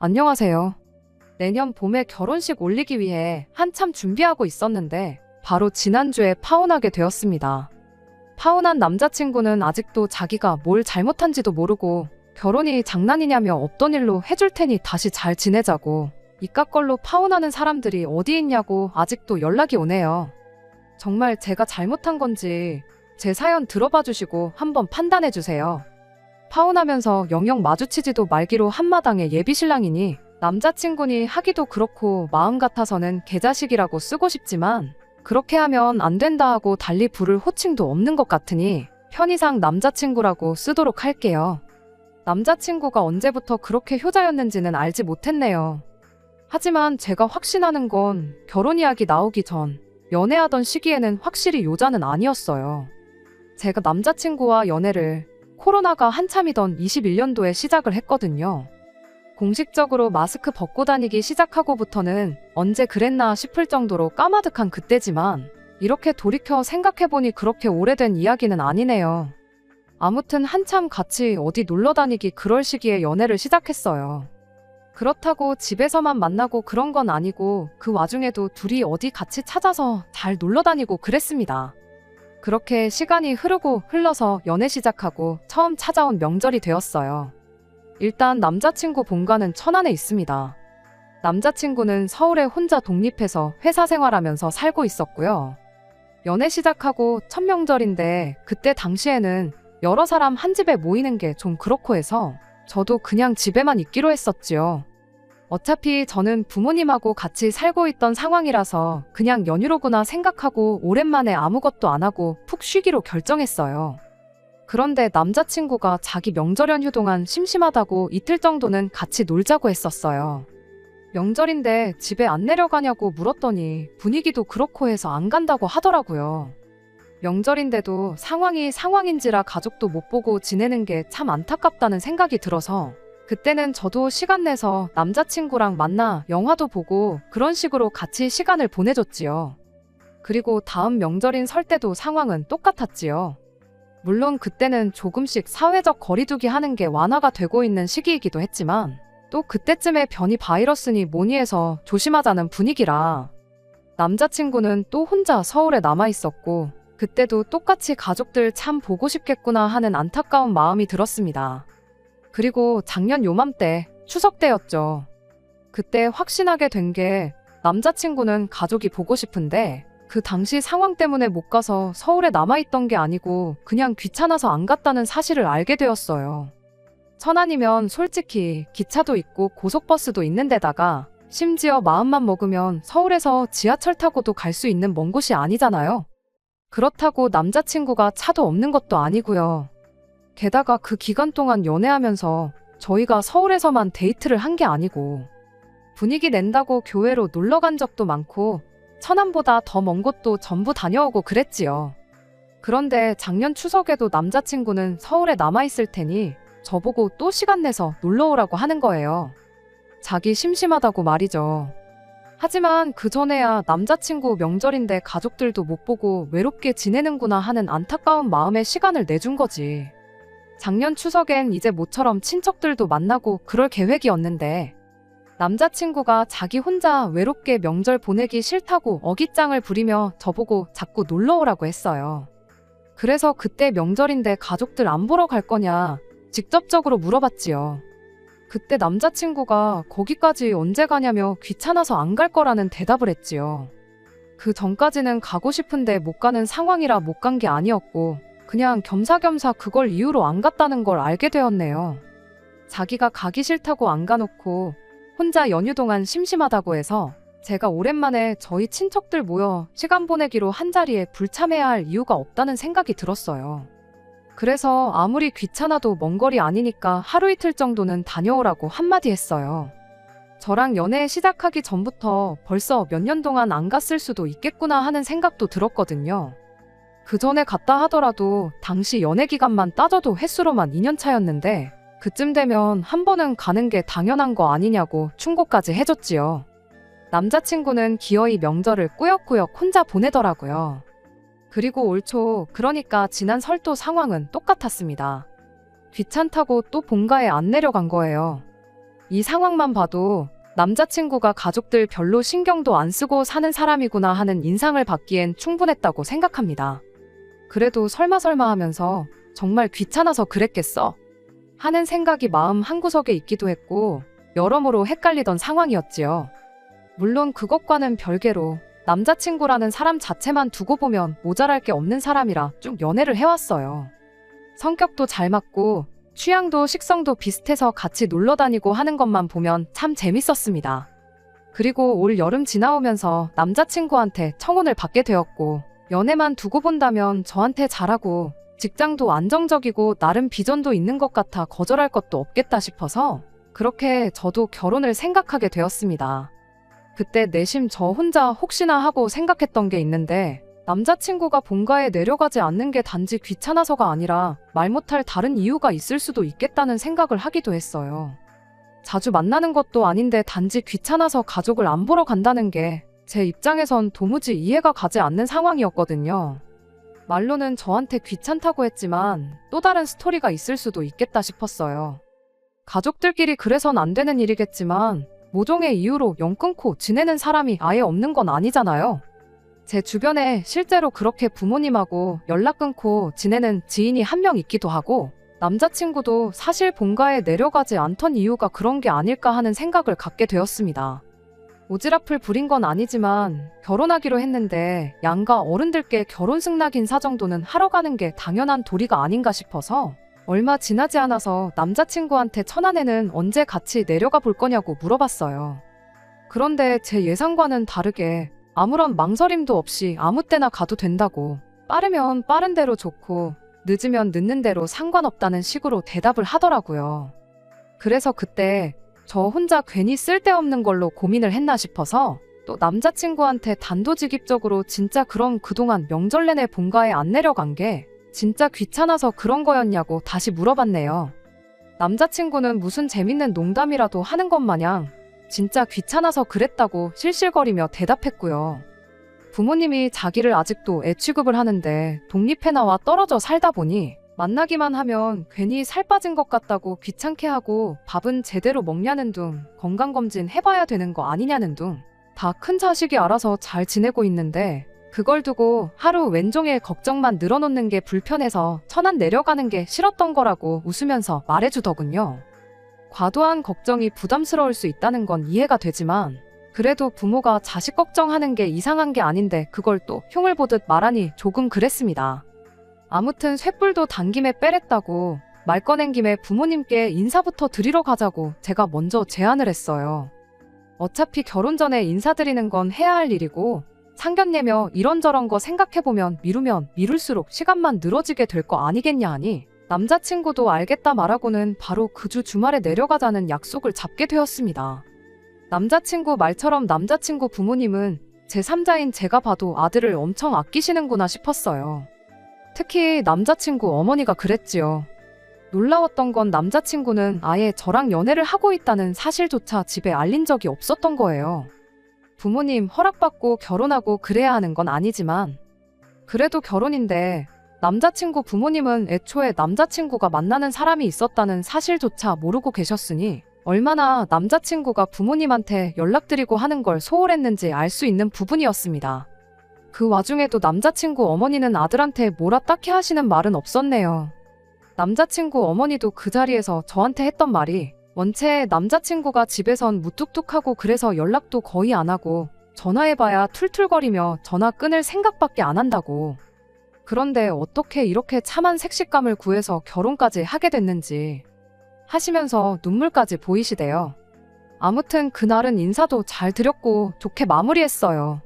안녕하세요. 내년 봄에 결혼식 올리기 위해 한참 준비하고 있었는데 바로 지난주에 파혼하게 되었습니다. 파혼한 남자친구는 아직도 자기가 뭘 잘못한지도 모르고 결혼이 장난이냐며 없던 일로 해줄 테니 다시 잘 지내자고 이깟걸로 파혼하는 사람들이 어디 있냐고 아직도 연락이 오네요. 정말 제가 잘못한 건지 제 사연 들어봐 주시고 한번 판단해 주세요. 파혼하면서 영영 마주치지도 말기로 한마당의 예비신랑이니 남자친구니 하기도 그렇고 마음 같아서는 개자식이라고 쓰고 싶지만 그렇게 하면 안 된다 하고 달리 부를 호칭도 없는 것 같으니 편의상 남자친구라고 쓰도록 할게요. 남자친구가 언제부터 그렇게 효자였는지는 알지 못했네요. 하지만 제가 확신하는 건 결혼 이야기 나오기 전 연애하던 시기에는 확실히 요자는 아니었어요. 제가 남자친구와 연애를 코로나가 한참이던 21년도에 시작을 했거든요. 공식적으로 마스크 벗고 다니기 시작하고부터는 언제 그랬나 싶을 정도로 까마득한 그때지만 이렇게 돌이켜 생각해보니 그렇게 오래된 이야기는 아니네요. 아무튼 한참 같이 어디 놀러 다니기 그럴 시기에 연애를 시작했어요. 그렇다고 집에서만 만나고 그런 건 아니고 그 와중에도 둘이 어디 같이 찾아서 잘 놀러 다니고 그랬습니다. 그렇게 시간이 흘러서 연애 시작하고 처음 찾아온 명절이 되었어요. 일단 남자친구 본가는 천안에 있습니다. 남자친구는 서울에 혼자 독립해서 회사 생활하면서 살고 있었고요. 연애 시작하고 첫 명절인데 그때 당시에는 여러 사람 한 집에 모이는 게 좀 그렇고 해서 저도 그냥 집에만 있기로 했었지요. 어차피 저는 부모님하고 같이 살고 있던 상황이라서 그냥 연휴로구나 생각하고 오랜만에 아무것도 안 하고 푹 쉬기로 결정했어요. 그런데 남자친구가 자기 명절 연휴 동안 심심하다고 이틀 정도는 같이 놀자고 했었어요. 명절인데 집에 안 내려가냐고 물었더니 분위기도 그렇고 해서 안 간다고 하더라고요. 명절인데도 상황이 상황인지라 가족도 못 보고 지내는 게 참 안타깝다는 생각이 들어서 그때는 저도 시간 내서 남자친구랑 만나 영화도 보고 그런 식으로 같이 시간을 보내줬지요. 그리고 다음 명절인 설 때도 상황은 똑같았지요. 물론 그때는 조금씩 사회적 거리두기 하는 게 완화가 되고 있는 시기이기도 했지만 또 그때쯤에 변이 바이러스니 뭐니 해서 조심하자는 분위기라 남자친구는 또 혼자 서울에 남아 있었고 그때도 똑같이 가족들 참 보고 싶겠구나 하는 안타까운 마음이 들었습니다. 그리고 작년 요맘때 추석 때였죠. 그때 확신하게 된 게 남자친구는 가족이 보고 싶은데 그 당시 상황 때문에 못 가서 서울에 남아있던 게 아니고 그냥 귀찮아서 안 갔다는 사실을 알게 되었어요. 천안이면 솔직히 기차도 있고 고속버스도 있는 데다가 심지어 마음만 먹으면 서울에서 지하철 타고도 갈 수 있는 먼 곳이 아니잖아요. 그렇다고 남자친구가 차도 없는 것도 아니고요. 게다가 그 기간 동안 연애하면서 저희가 서울에서만 데이트를 한 게 아니고 분위기 낸다고 교회로 놀러 간 적도 많고 천안보다 더 먼 곳도 전부 다녀오고 그랬지요. 그런데 작년 추석에도 남자친구는 서울에 남아있을 테니 저보고 또 시간 내서 놀러 오라고 하는 거예요. 자기 심심하다고 말이죠. 하지만 그전에야 남자친구 명절인데 가족들도 못 보고 외롭게 지내는구나 하는 안타까운 마음에 시간을 내준 거지. 작년 추석엔 이제 모처럼 친척들도 만나고 그럴 계획이었는데 남자친구가 자기 혼자 외롭게 명절 보내기 싫다고 어깃장을 부리며 저보고 자꾸 놀러 오라고 했어요. 그래서 그때 명절인데 가족들 안 보러 갈 거냐 직접적으로 물어봤지요. 그때 남자친구가 거기까지 언제 가냐며 귀찮아서 안 갈 거라는 대답을 했지요. 그 전까지는 가고 싶은데 못 가는 상황이라 못 간 게 아니었고 그냥 겸사겸사 그걸 이유로 안 갔다는 걸 알게 되었네요. 자기가 가기 싫다고 안 가놓고 혼자 연휴 동안 심심하다고 해서 제가 오랜만에 저희 친척들 모여 시간 보내기로 한자리에 불참해야 할 이유가 없다는 생각이 들었어요. 그래서 아무리 귀찮아도 먼 거리 아니니까 하루 이틀 정도는 다녀오라고 한마디 했어요. 저랑 연애 시작하기 전부터 벌써 몇 년 동안 안 갔을 수도 있겠구나 하는 생각도 들었거든요. 그 전에 갔다 하더라도 당시 연애 기간만 따져도 횟수로만 2년 차였는데 그쯤 되면 한 번은 가는 게 당연한 거 아니냐고 충고까지 해줬지요. 남자친구는 기어이 명절을 꾸역꾸역 혼자 보내더라고요. 그리고 올 초, 그러니까 지난 설도 상황은 똑같았습니다. 귀찮다고 또 본가에 안 내려간 거예요. 이 상황만 봐도 남자친구가 가족들 별로 신경도 안 쓰고 사는 사람이구나 하는 인상을 받기엔 충분했다고 생각합니다. 그래도 설마 하면서 정말 귀찮아서 그랬겠어 하는 생각이 마음 한구석에 있기도 했고 여러모로 헷갈리던 상황이었지요. 물론 그것과는 별개로 남자친구라는 사람 자체만 두고 보면 모자랄 게 없는 사람이라 쭉 연애를 해왔어요. 성격도 잘 맞고 취향도 식성도 비슷해서 같이 놀러 다니고 하는 것만 보면 참 재밌었습니다. 그리고 올 여름 지나오면서 남자친구한테 청혼을 받게 되었고 연애만 두고 본다면 저한테 잘하고 직장도 안정적이고 나름 비전도 있는 것 같아 거절할 것도 없겠다 싶어서 그렇게 저도 결혼을 생각하게 되었습니다. 그때 내심 저 혼자 혹시나 하고 생각했던 게 있는데 남자친구가 본가에 내려가지 않는 게 단지 귀찮아서가 아니라 말 못할 다른 이유가 있을 수도 있겠다는 생각을 하기도 했어요. 자주 만나는 것도 아닌데 단지 귀찮아서 가족을 안 보러 간다는 게 제 입장에선 도무지 이해가 가지 않는 상황이었거든요. 말로는 저한테 귀찮다고 했지만 또 다른 스토리가 있을 수도 있겠다 싶었어요. 가족들끼리 그래선 안 되는 일이겠지만 모종의 이유로 연 끊고 지내는 사람이 아예 없는 건 아니잖아요. 제 주변에 실제로 그렇게 부모님하고 연락 끊고 지내는 지인이 한 명 있기도 하고 남자친구도 사실 본가에 내려가지 않던 이유가 그런 게 아닐까 하는 생각을 갖게 되었습니다. 오지랖을 부린 건 아니지만 결혼하기로 했는데 양가 어른들께 결혼 승낙 인사 정도는 하러 가는 게 당연한 도리가 아닌가 싶어서 얼마 지나지 않아서 남자친구한테 천안에는 언제 같이 내려가 볼 거냐고 물어봤어요. 그런데 제 예상과는 다르게 아무런 망설임도 없이 아무 때나 가도 된다고 빠르면 빠른 대로 좋고 늦으면 늦는 대로 상관없다는 식으로 대답을 하더라고요. 그래서 그때 저 혼자 괜히 쓸데없는 걸로 고민을 했나 싶어서 또 남자친구한테 단도직입적으로 진짜 그럼 그동안 명절 내내 본가에 안 내려간 게 진짜 귀찮아서 그런 거였냐고 다시 물어봤네요. 남자친구는 무슨 재밌는 농담이라도 하는 것 마냥 진짜 귀찮아서 그랬다고 실실거리며 대답했고요. 부모님이 자기를 아직도 애 취급을 하는데 독립해 나와 떨어져 살다 보니 만나기만 하면 괜히 살 빠진 것 같다고 귀찮게 하고 밥은 제대로 먹냐는 둥, 건강검진 해봐야 되는 거 아니냐는 둥, 다 큰 자식이 알아서 잘 지내고 있는데 그걸 두고 하루 왼종일 걱정만 늘어놓는 게 불편해서 천안 내려가는 게 싫었던 거라고 웃으면서 말해주더군요. 과도한 걱정이 부담스러울 수 있다는 건 이해가 되지만 그래도 부모가 자식 걱정하는 게 이상한 게 아닌데 그걸 또 흉을 보듯 말하니 조금 그랬습니다. 아무튼 쇳불도 당김에 빼랬다고 말 꺼낸 김에 부모님께 인사부터 드리러 가자고 제가 먼저 제안을 했어요. 어차피 결혼 전에 인사드리는 건 해야 할 일이고 상견례며 이런저런 거 생각해보면 미루면 미룰수록 시간만 늘어지게 될 거 아니겠냐 하니 남자친구도 알겠다 말하고는 바로 그 주 주말에 내려가자는 약속을 잡게 되었습니다. 남자친구 말처럼 남자친구 부모님은 제3자인 제가 봐도 아들을 엄청 아끼시는구나 싶었어요. 특히 남자친구 어머니가 그랬지요. 놀라웠던 건 남자친구는 아예 저랑 연애를 하고 있다는 사실조차 집에 알린 적이 없었던 거예요. 부모님 허락받고 결혼하고 그래야 하는 건 아니지만 그래도 결혼인데 남자친구 부모님은 애초에 남자친구가 만나는 사람이 있었다는 사실조차 모르고 계셨으니 얼마나 남자친구가 부모님한테 연락드리고 하는 걸 소홀했는지 알 수 있는 부분이었습니다. 그 와중에도 남자친구 어머니는 아들한테 뭐라 딱히 하시는 말은 없었네요. 남자친구 어머니도 그 자리에서 저한테 했던 말이 원체 남자친구가 집에선 무뚝뚝하고 그래서 연락도 거의 안 하고 전화해봐야 툴툴거리며 전화 끊을 생각밖에 안 한다고. 그런데 어떻게 이렇게 참한 색식감을 구해서 결혼까지 하게 됐는지 하시면서 눈물까지 보이시대요. 아무튼 그날은 인사도 잘 드렸고 좋게 마무리했어요.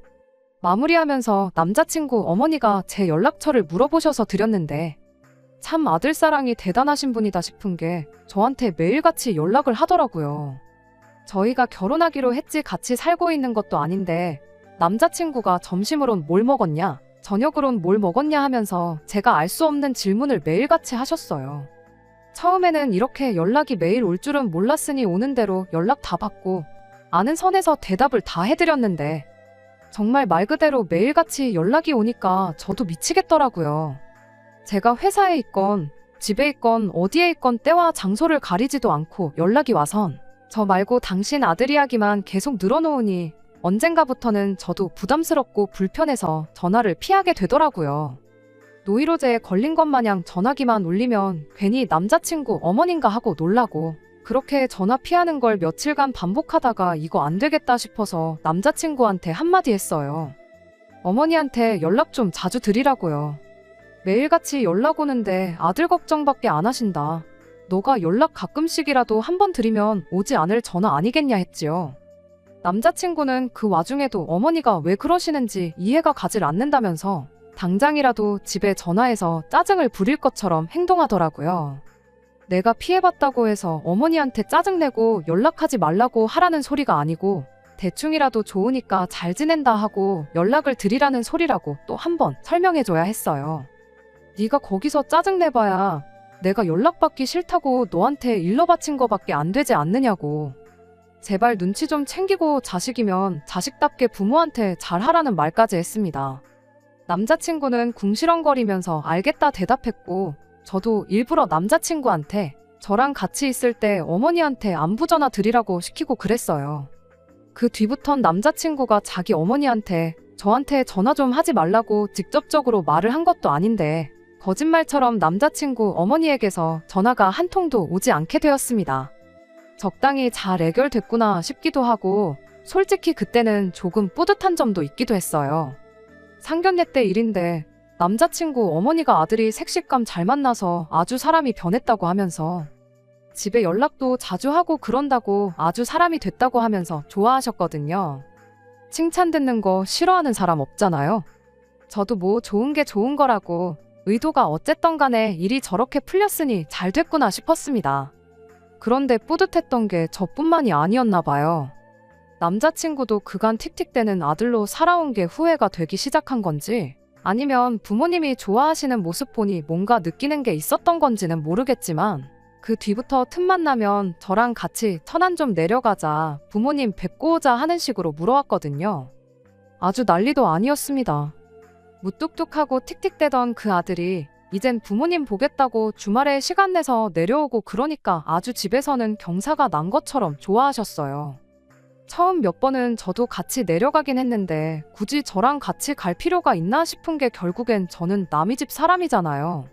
마무리하면서 남자친구 어머니가 제 연락처를 물어보셔서 드렸는데 참 아들사랑이 대단하신 분이다 싶은 게 저한테 매일같이 연락을 하더라고요. 저희가 결혼하기로 했지 같이 살고 있는 것도 아닌데 남자친구가 점심으론 뭘 먹었냐, 저녁으론 뭘 먹었냐 하면서 제가 알 수 없는 질문을 매일같이 하셨어요. 처음에는 이렇게 연락이 매일 올 줄은 몰랐으니 오는 대로 연락 다 받고 아는 선에서 대답을 다 해드렸는데 정말 말 그대로 매일같이 연락이 오니까 저도 미치겠더라고요. 제가 회사에 있건 집에 있건 어디에 있건 때와 장소를 가리지도 않고 연락이 와선 저 말고 당신 아들 이야기만 계속 늘어놓으니 언젠가부터는 저도 부담스럽고 불편해서 전화를 피하게 되더라고요. 노이로제에 걸린 것 마냥 전화기만 울리면 괜히 남자친구 어머닌가 하고 놀라고, 그렇게 전화 피하는 걸 며칠간 반복하다가 이거 안 되겠다 싶어서 남자친구한테 한마디 했어요. 어머니한테 연락 좀 자주 드리라고요. 매일같이 연락 오는데 아들 걱정밖에 안 하신다. 너가 연락 가끔씩이라도 한 번 드리면 오지 않을 전화 아니겠냐 했지요. 남자친구는 그 와중에도 어머니가 왜 그러시는지 이해가 가질 않는다면서 당장이라도 집에 전화해서 짜증을 부릴 것처럼 행동하더라고요. 내가 피해봤다고 해서 어머니한테 짜증내고 연락하지 말라고 하라는 소리가 아니고 대충이라도 좋으니까 잘 지낸다 하고 연락을 드리라는 소리라고 또 한 번 설명해줘야 했어요. 네가 거기서 짜증내봐야 내가 연락받기 싫다고 너한테 일러 바친 거밖에 안 되지 않느냐고. 제발 눈치 좀 챙기고 자식이면 자식답게 부모한테 잘하라는 말까지 했습니다. 남자친구는 궁시렁거리면서 알겠다 대답했고, 저도 일부러 남자친구한테 저랑 같이 있을 때 어머니한테 안부 전화 드리라고 시키고 그랬어요. 그 뒤부턴 남자친구가 자기 어머니한테 저한테 전화 좀 하지 말라고 직접적으로 말을 한 것도 아닌데 거짓말처럼 남자친구 어머니에게서 전화가 한 통도 오지 않게 되었습니다. 적당히 잘 해결됐구나 싶기도 하고 솔직히 그때는 조금 뿌듯한 점도 있기도 했어요. 상견례 때 일인데 남자친구 어머니가 아들이 색식감 잘 만나서 아주 사람이 변했다고 하면서 집에 연락도 자주 하고 그런다고 아주 사람이 됐다고 하면서 좋아하셨거든요. 칭찬 듣는 거 싫어하는 사람 없잖아요. 저도 뭐 좋은 게 좋은 거라고 의도가 어쨌든 간에 일이 저렇게 풀렸으니 잘 됐구나 싶었습니다. 그런데 뿌듯했던 게 저뿐만이 아니었나 봐요. 남자친구도 그간 틱틱대는 아들로 살아온 게 후회가 되기 시작한 건지 아니면 부모님이 좋아하시는 모습 보니 뭔가 느끼는 게 있었던 건지는 모르겠지만 그 뒤부터 틈만 나면 저랑 같이 천안 좀 내려가자, 부모님 뵙고 오자 하는 식으로 물어왔거든요. 아주 난리도 아니었습니다. 무뚝뚝하고 틱틱대던 그 아들이 이젠 부모님 보겠다고 주말에 시간 내서 내려오고 그러니까 아주 집에서는 경사가 난 것처럼 좋아하셨어요. 처음 몇 번은 저도 같이 내려가긴 했는데 굳이 저랑 같이 갈 필요가 있나 싶은 게 결국엔 저는 남의 집 사람이잖아요.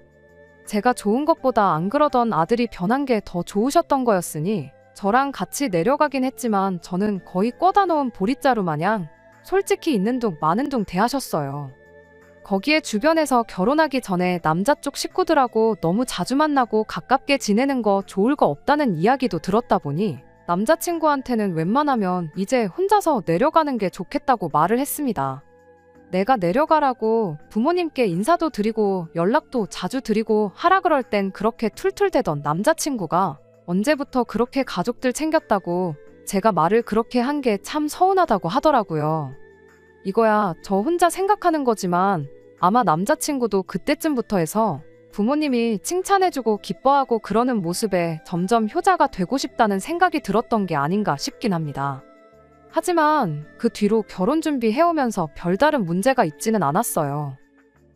제가 좋은 것보다 안 그러던 아들이 변한 게 더 좋으셨던 거였으니 저랑 같이 내려가긴 했지만 저는 거의 꿔다 놓은 보릿자루 마냥 솔직히 있는 둥 마는 둥 대하셨어요. 거기에 주변에서 결혼하기 전에 남자 쪽 식구들하고 너무 자주 만나고 가깝게 지내는 거 좋을 거 없다는 이야기도 들었다 보니 남자친구한테는 웬만하면 이제 혼자서 내려가는 게 좋겠다고 말을 했습니다. 내가 내려가라고 부모님께 인사도 드리고 연락도 자주 드리고 하라 그럴 땐 그렇게 툴툴대던 남자친구가 언제부터 그렇게 가족들 챙겼다고 제가 말을 그렇게 한 게 참 서운하다고 하더라고요. 이거야 저 혼자 생각하는 거지만 아마 남자친구도 그때쯤부터 해서 부모님이 칭찬해주고 기뻐하고 그러는 모습에 점점 효자가 되고 싶다는 생각이 들었던 게 아닌가 싶긴 합니다. 하지만 그 뒤로 결혼 준비해오면서 별다른 문제가 있지는 않았어요.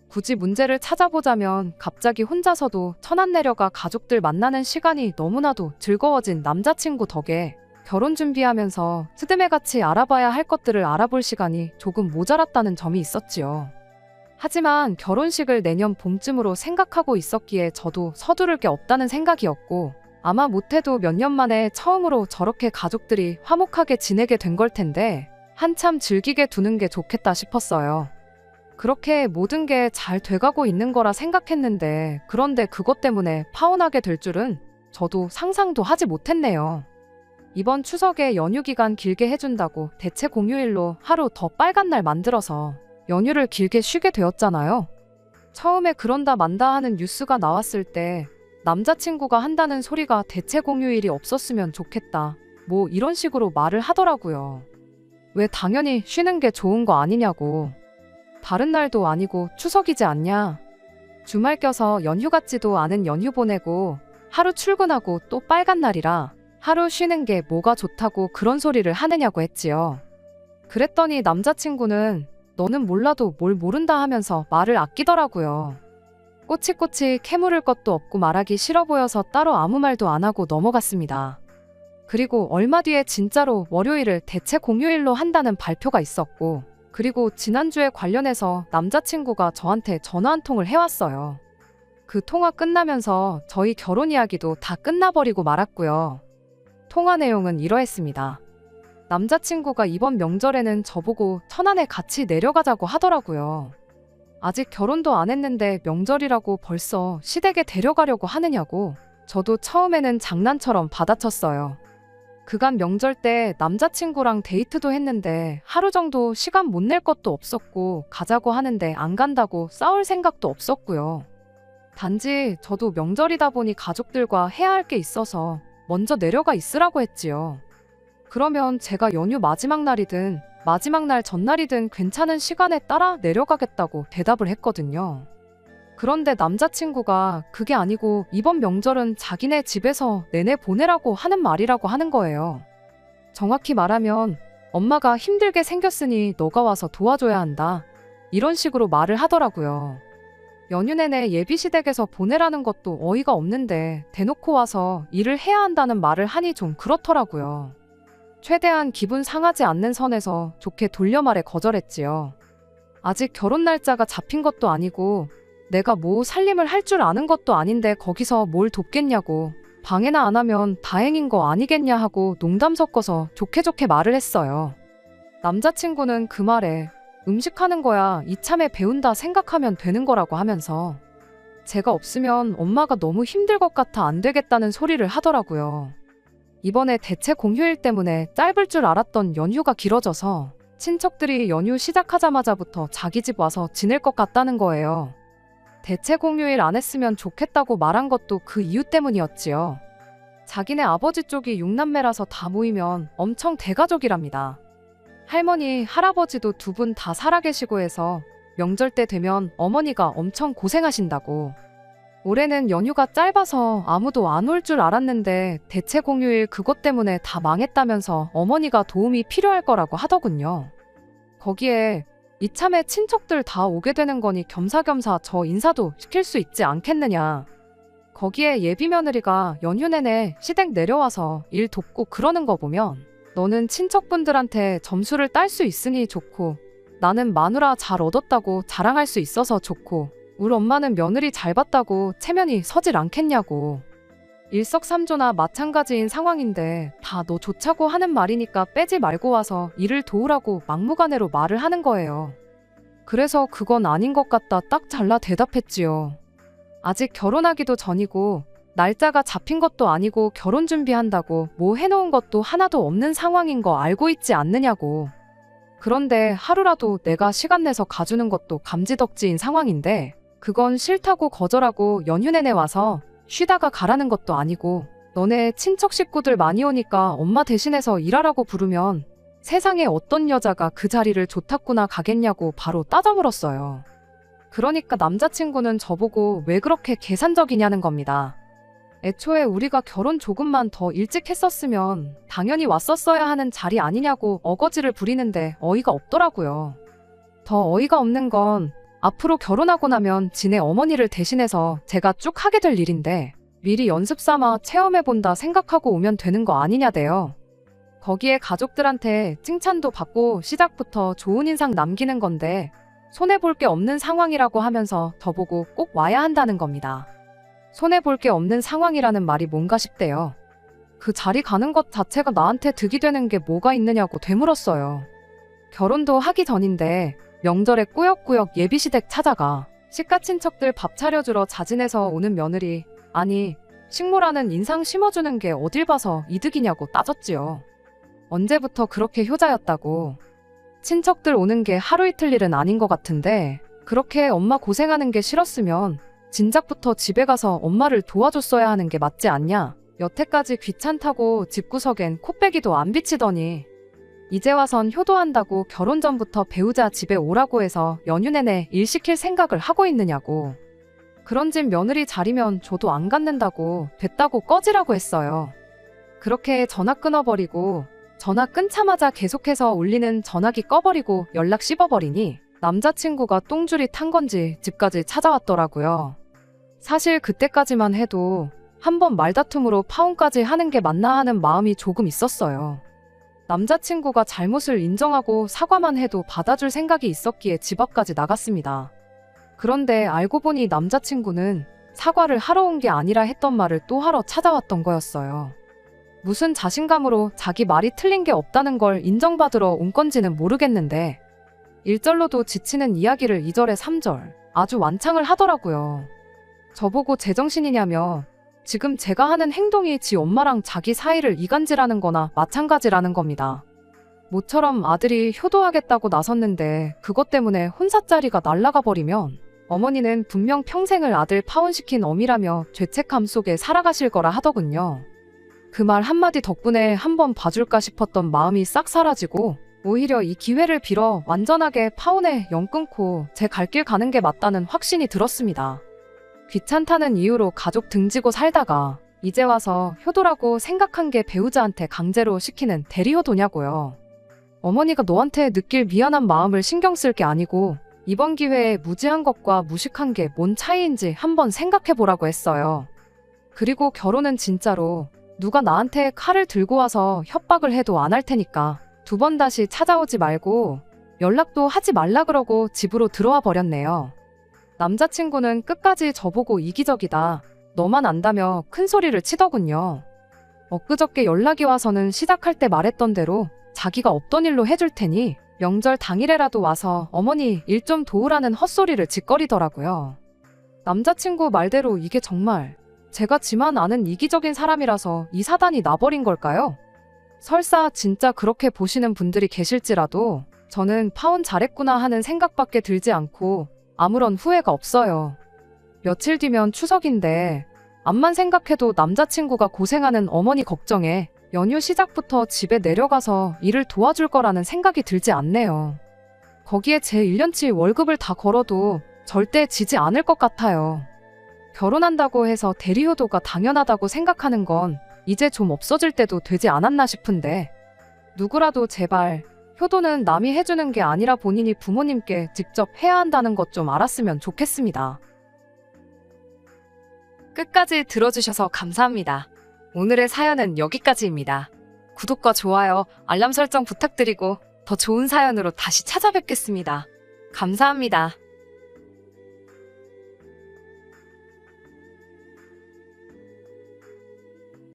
굳이 문제를 찾아보자면 갑자기 혼자서도 천안 내려가 가족들 만나는 시간이 너무나도 즐거워진 남자친구 덕에 결혼 준비하면서 스드메같이 알아봐야 할 것들을 알아볼 시간이 조금 모자랐다는 점이 있었지요. 하지만 결혼식을 내년 봄쯤으로 생각하고 있었기에 저도 서두를 게 없다는 생각이었고 아마 못해도 몇 년 만에 처음으로 저렇게 가족들이 화목하게 지내게 된 걸 텐데 한참 즐기게 두는 게 좋겠다 싶었어요. 그렇게 모든 게 잘 돼가고 있는 거라 생각했는데 그런데 그것 때문에 파혼하게 될 줄은 저도 상상도 하지 못했네요. 이번 추석에 연휴 기간 길게 해준다고 대체 공휴일로 하루 더 빨간 날 만들어서 연휴를 길게 쉬게 되었잖아요. 처음에 그런다 만다 하는 뉴스가 나왔을 때 남자친구가 한다는 소리가 대체 공휴일이 없었으면 좋겠다, 뭐 이런 식으로 말을 하더라고요. 왜 당연히 쉬는 게 좋은 거 아니냐고. 다른 날도 아니고 추석이지 않냐. 주말 껴서 연휴 같지도 않은 연휴 보내고 하루 출근하고 또 빨간 날이라 하루 쉬는 게 뭐가 좋다고 그런 소리를 하느냐고 했지요. 그랬더니 남자친구는 너는 몰라도 뭘 모른다 하면서 말을 아끼더라고요. 꼬치꼬치 캐물을 것도 없고 말하기 싫어 보여서 따로 아무 말도 안 하고 넘어갔습니다. 그리고 얼마 뒤에 진짜로 월요일을 대체 공휴일로 한다는 발표가 있었고, 그리고 지난주에 관련해서 남자친구가 저한테 전화 한 통을 해왔어요. 그 통화 끝나면서 저희 결혼 이야기도 다 끝나버리고 말았고요. 통화 내용은 이러했습니다. 남자친구가 이번 명절에는 저보고 천안에 같이 내려가자고 하더라고요. 아직 결혼도 안 했는데 명절이라고 벌써 시댁에 데려가려고 하느냐고. 저도 처음에는 장난처럼 받아쳤어요. 그간 명절 때 남자친구랑 데이트도 했는데 하루 정도 시간 못 낼 것도 없었고 가자고 하는데 안 간다고 싸울 생각도 없었고요. 단지 저도 명절이다 보니 가족들과 해야 할 게 있어서 먼저 내려가 있으라고 했지요. 그러면 제가 연휴 마지막 날이든 마지막 날 전날이든 괜찮은 시간에 따라 내려가겠다고 대답을 했거든요. 그런데 남자친구가 그게 아니고 이번 명절은 자기네 집에서 내내 보내라고 하는 말이라고 하는 거예요. 정확히 말하면 엄마가 힘들게 생겼으니 너가 와서 도와줘야 한다. 이런 식으로 말을 하더라고요. 연휴 내내 예비시댁에서 보내라는 것도 어이가 없는데 대놓고 와서 일을 해야 한다는 말을 하니 좀 그렇더라고요. 최대한 기분 상하지 않는 선에서 좋게 돌려 말해 거절했지요. 아직 결혼 날짜가 잡힌 것도 아니고 내가 뭐 살림을 할 줄 아는 것도 아닌데 거기서 뭘 돕겠냐고, 방해나 안 하면 다행인 거 아니겠냐 하고 농담 섞어서 좋게 좋게 말을 했어요. 남자친구는 그 말에 음식하는 거야 이참에 배운다 생각하면 되는 거라고 하면서 제가 없으면 엄마가 너무 힘들 것 같아 안 되겠다는 소리를 하더라고요. 이번에 대체 공휴일 때문에 짧을 줄 알았던 연휴가 길어져서 친척들이 연휴 시작하자마자부터 자기 집 와서 지낼 것 같다는 거예요. 대체 공휴일 안 했으면 좋겠다고 말한 것도 그 이유 때문이었지요. 자기네 아버지 쪽이 6남매라서 다 모이면 엄청 대가족이랍니다. 할머니, 할아버지도 두 분 다 살아계시고 해서 명절 때 되면 어머니가 엄청 고생하신다고. 올해는 연휴가 짧아서 아무도 안 올 줄 알았는데 대체 공휴일 그것 때문에 다 망했다면서 어머니가 도움이 필요할 거라고 하더군요. 거기에 이참에 친척들 다 오게 되는 거니 겸사겸사 저 인사도 시킬 수 있지 않겠느냐. 거기에 예비 며느리가 연휴 내내 시댁 내려와서 일 돕고 그러는 거 보면 너는 친척분들한테 점수를 딸 수 있으니 좋고 나는 마누라 잘 얻었다고 자랑할 수 있어서 좋고 우리 엄마는 며느리 잘 봤다고 체면이 서질 않겠냐고. 일석삼조나 마찬가지인 상황인데 다 너 좋자고 하는 말이니까 빼지 말고 와서 일을 도우라고 막무가내로 말을 하는 거예요. 그래서 그건 아닌 것 같다 딱 잘라 대답했지요. 아직 결혼하기도 전이고 날짜가 잡힌 것도 아니고 결혼 준비한다고 뭐 해놓은 것도 하나도 없는 상황인 거 알고 있지 않느냐고. 그런데 하루라도 내가 시간 내서 가주는 것도 감지덕지인 상황인데 그건 싫다고 거절하고 연휴 내내 와서 쉬다가 가라는 것도 아니고 너네 친척 식구들 많이 오니까 엄마 대신해서 일하라고 부르면 세상에 어떤 여자가 그 자리를 좋다구나 가겠냐고 바로 따져 물었어요. 그러니까 남자친구는 저보고 왜 그렇게 계산적이냐는 겁니다. 애초에 우리가 결혼 조금만 더 일찍 했었으면 당연히 왔었어야 하는 자리 아니냐고 어거지를 부리는데 어이가 없더라고요. 더 어이가 없는 건 앞으로 결혼하고 나면 지네 어머니를 대신해서 제가 쭉 하게 될 일인데 미리 연습 삼아 체험해본다 생각하고 오면 되는 거 아니냐대요. 거기에 가족들한테 칭찬도 받고 시작부터 좋은 인상 남기는 건데 손해볼 게 없는 상황이라고 하면서 저보고 꼭 와야 한다는 겁니다. 손해볼 게 없는 상황이라는 말이 뭔가 싶대요. 그 자리 가는 것 자체가 나한테 득이 되는 게 뭐가 있느냐고 되물었어요. 결혼도 하기 전인데 명절에 꾸역꾸역 예비시댁 찾아가 시가친척들 밥 차려주러 자진해서 오는 며느리, 아니 식모라는 인상 심어주는 게 어딜 봐서 이득이냐고 따졌지요. 언제부터 그렇게 효자였다고. 친척들 오는 게 하루 이틀 일은 아닌 것 같은데 그렇게 엄마 고생하는 게 싫었으면 진작부터 집에 가서 엄마를 도와줬어야 하는 게 맞지 않냐. 여태까지 귀찮다고 집구석엔 콧배기도 안 비치더니 이제 와선 효도한다고 결혼 전부터 배우자 집에 오라고 해서 연휴 내내 일 시킬 생각을 하고 있느냐고. 그런 집 며느리 자리면 저도 안 갖는다고 됐다고 꺼지라고 했어요. 그렇게 전화 끊어버리고 전화 끊자마자 계속해서 울리는 전화기 꺼버리고 연락 씹어버리니 남자친구가 똥줄이 탄 건지 집까지 찾아왔더라고요. 사실 그때까지만 해도 한번 말다툼으로 파혼까지 하는 게 맞나 하는 마음이 조금 있었어요. 남자친구가 잘못을 인정하고 사과만 해도 받아줄 생각이 있었기에 집 앞까지 나갔습니다. 그런데 알고 보니 남자친구는 사과를 하러 온 게 아니라 했던 말을 또 하러 찾아왔던 거였어요. 무슨 자신감으로 자기 말이 틀린 게 없다는 걸 인정받으러 온 건지는 모르겠는데 1절로도 지치는 이야기를 2절에 3절 아주 완창을 하더라고요. 저보고 제정신이냐며 지금 제가 하는 행동이 지 엄마랑 자기 사이를 이간질하는 거나 마찬가지라는 겁니다. 모처럼 아들이 효도하겠다고 나섰는데 그것 때문에 혼사자리가 날아가 버리면 어머니는 분명 평생을 아들 파혼시킨 어미라며 죄책감 속에 살아가실 거라 하더군요. 그 말 한마디 덕분에 한번 봐줄까 싶었던 마음이 싹 사라지고 오히려 이 기회를 빌어 완전하게 파혼에 영 끊고 제 갈 길 가는 게 맞다는 확신이 들었습니다. 귀찮다는 이유로 가족 등지고 살다가 이제 와서 효도라고 생각한 게 배우자한테 강제로 시키는 대리효도냐고요. 어머니가 너한테 느낄 미안한 마음을 신경 쓸 게 아니고 이번 기회에 무지한 것과 무식한 게 뭔 차이인지 한번 생각해 보라고 했어요. 그리고 결혼은 진짜로 누가 나한테 칼을 들고 와서 협박을 해도 안 할 테니까 2번 다시 찾아오지 말고 연락도 하지 말라 그러고 집으로 들어와 버렸네요. 남자친구는 끝까지 저보고 이기적이다, 너만 안다며 큰 소리를 치더군요. 엊그저께 연락이 와서는 시작할 때 말했던 대로 자기가 없던 일로 해줄 테니 명절 당일에라도 와서 어머니 일 좀 도우라는 헛소리를 짓거리더라고요. 남자친구 말대로 이게 정말 제가 지만 아는 이기적인 사람이라서 이 사단이 나버린 걸까요? 설사 진짜 그렇게 보시는 분들이 계실지라도 저는 파혼 잘했구나 하는 생각밖에 들지 않고 아무런 후회가 없어요. 며칠 뒤면 추석인데 암만 생각해도 남자친구가 고생하는 어머니 걱정에 연휴 시작부터 집에 내려가서 일을 도와줄 거라는 생각이 들지 않네요. 거기에 제 1년치 월급을 다 걸어도 절대 지지 않을 것 같아요. 결혼한다고 해서 대리효도가 당연하다고 생각하는 건 이제 좀 없어질 때도 되지 않았나 싶은데 누구라도 제발 효도는 남이 해주는 게 아니라 본인이 부모님께 직접 해야 한다는 것 좀 알았으면 좋겠습니다. 끝까지 들어주셔서 감사합니다. 오늘의 사연은 여기까지입니다. 구독과 좋아요, 알람 설정 부탁드리고 더 좋은 사연으로 다시 찾아뵙겠습니다. 감사합니다.